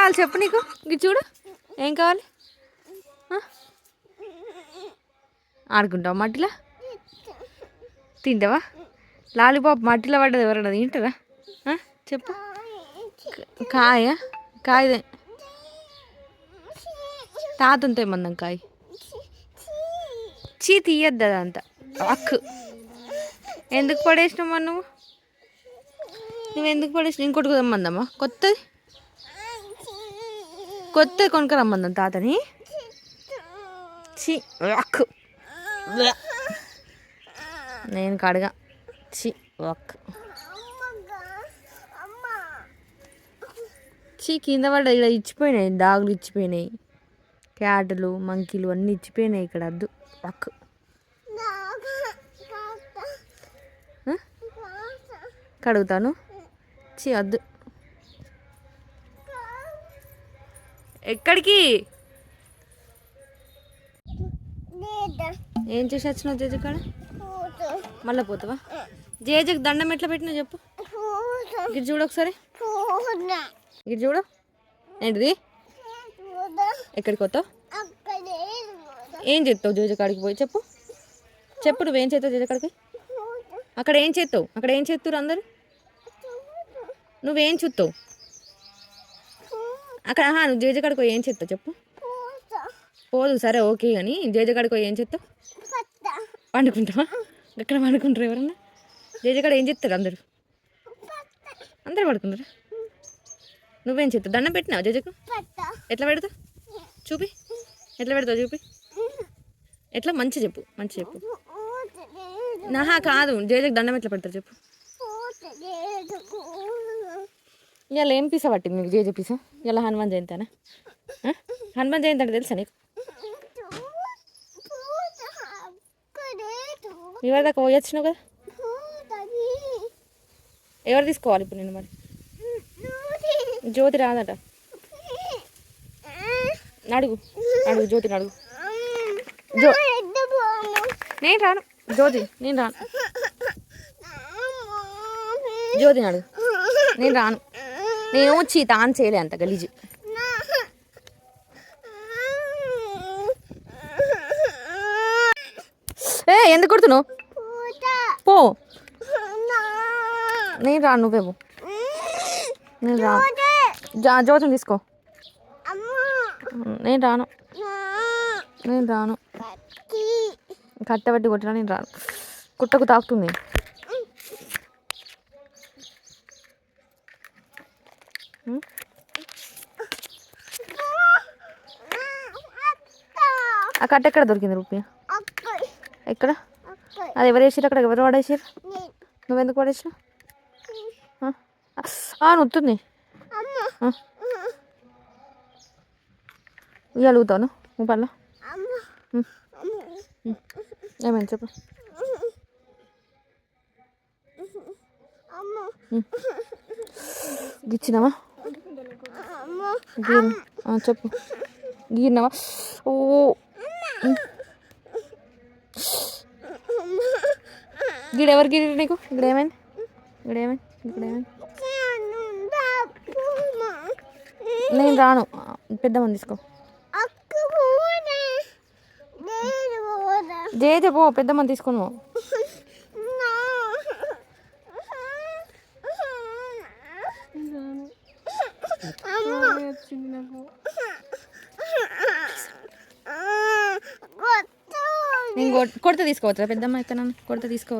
కావాలి చెప్పు నీకు ఇది చూడు ఏం కావాలి ఆడుకుంటావా మట్టిలో తింటావా లాలీపాప్ మట్టిలో పడ్డది ఎవరన్నా తింటారా చెప్పు కాయ తాత ఉంటాయి మందం కాయ చీ తీయద్దు అదంతా అక్కు ఎందుకు పడేసినావు మరి నువ్వు ఎందుకు పడేసినావు ఇంకోటి రమ్మందమ్మా కొత్తది కొనుక్క రమ్మందాం తాతని చీ అక్కు నేను కడగా చీ అక్కు చీ కింద పడ్డ ఇక్కడ ఇచ్చిపోయినాయి డాగులు ఇచ్చిపోయినాయి క్యాట్లు మంకీలు అన్నీ ఇచ్చిపోయినాయి ఇక్కడ వద్దు అక్కు కడుగుతాను చీ వద్దు ఎక్కడికి ఏం చేసి వచ్చినావు జేజ కాడ మళ్ళీ పోతావా జేజకి దండం ఎట్లా పెట్టినావు చెప్పు గిట్ చూడు ఒకసారి గిట్ చూడు ఏంటిది ఎక్కడికి పోతావు ఏం చేస్తావు జేజ కాడికి పోయి చెప్పు నువ్వేం చేస్తావు జేజ కాడికి అక్కడ ఏం చేస్తావు అక్కడ ఏం చేస్తారు అందరు నువ్వేం చూస్తావు అక్కడ నువ్వు జేజ కాడికి పోయి ఏం చేస్తావు చెప్పు పోదు సరే ఓకే కానీ జేజ కాడికి పోయి ఏం చేస్తావు పండుకుంటావా ఎక్కడ పండుకుంటారు ఎవరన్నా జేజ కాడ ఏం చేస్తారు అందరు పడుకుంటారా నువ్వేం చేస్తావు దండం పెట్టినావు జేజకు ఎట్లా పెడతావు చూపి ఎట్లా పెడతావు చూపి ఎట్లా మంచి చెప్పు నాహా కాదు జేజకు దండం ఎట్లా పెడతారు చెప్పు ఇవాళ ఏం పీస పట్టింది నీకు జేజ పీస ఇలా హనుమాన్ జయంతి హనుమాన్ జయంతి అంటే తెలుసా నీకు ఎవరి దాకా పోయొచ్చినావు కదా ఎవరు తీసుకోవాలి ఇప్పుడు నేను మరి జ్యోతి రాదట అడుగు జ్యోతిని అడుగు నేను రాను జ్యోతి నేను రాను జ్యోతిని అడుగు నేను రాను నేను వచ్చి తాను చేయలే అంత గలీజు ఎందుకు కొడుతున్నావు పో నేను రాను నువ్వే పో నేను రాను జ్యోతిని తీసుకో నేను రాను కట్టబెట్టి కొట్టినా నేను రాను కుట్టకు తాకుతుంది ఆ కట్ట ఎక్కడ దొరికింది రూపాయ ఎక్కడ అది ఎవరు వేసారు అక్కడ ఎవరు పడేసారు నువ్వెందుకు పడేసినావు నొత్తుంది అలుగుతాను నువ్వు పళ్ళ ఏమైంది చెప్పు గిచ్చినావా చెప్పు గీరినావా ఓ గిడెవరు గిరి నీకు ఇక్కడేమైంది నేను రాను పెద్ద మంది తీసుకో జేజ పో పెద్ద మంది తీసుకోను నేను కొడితే తీసుకోవచ్చా పెద్దమ్మ ఎక్కడ కొడితే తీసుకో